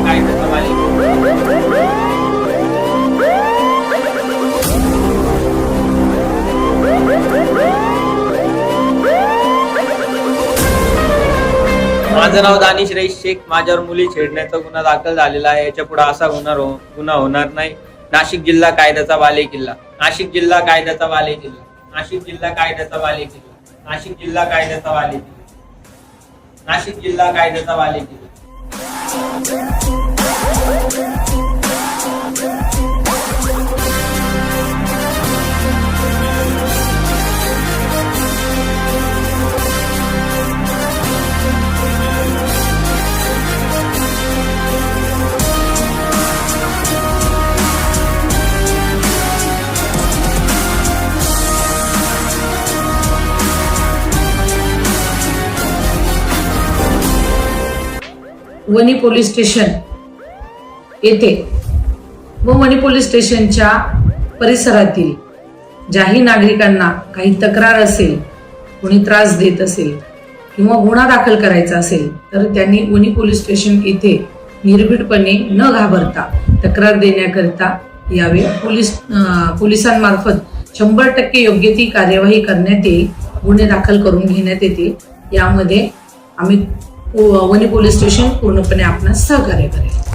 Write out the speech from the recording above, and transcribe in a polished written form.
कायद्याचा माझं नाव दानिश रईस शेख. माझ्यावर मुली छेडण्याचा गुन्हा दाखल झालेला आहे. याच्या पुढे असा गुन्हा होणार नाही. नाशिक जिल्हा कायद्याचा बालेकिल्ला. नाशिक जिल्हा कायद्याचा बालेकिल्ला. नाशिक जिल्हा कायद्याचा बालेकिल्ला. नाशिक जिल्हा कायद्याचा बालेकिल्ला. नाशिक जिल्हा कायद्याचा बालेकिल्ला. वणी पोलीस स्टेशन येथे व वणी पोलीस स्टेशनच्या परिसरातील ज्याही नागरिकांना काही तक्रार असेल, कोणी त्रास देत असेल किंवा गुन्हा दाखल करायचा असेल तर त्यांनी वणी पोलीस स्टेशन येथे निर्भीडपणे न घाबरता तक्रार देण्याकरिता यावे. पोलिसांमार्फत 100% योग्य ती कार्यवाही करण्यात येईल. गुन्हे दाखल करून घेण्यात येतील. यामध्ये आम्ही वणी पोलीस स्टेशन पूर्णपणे आपणास सहकार्य करेल.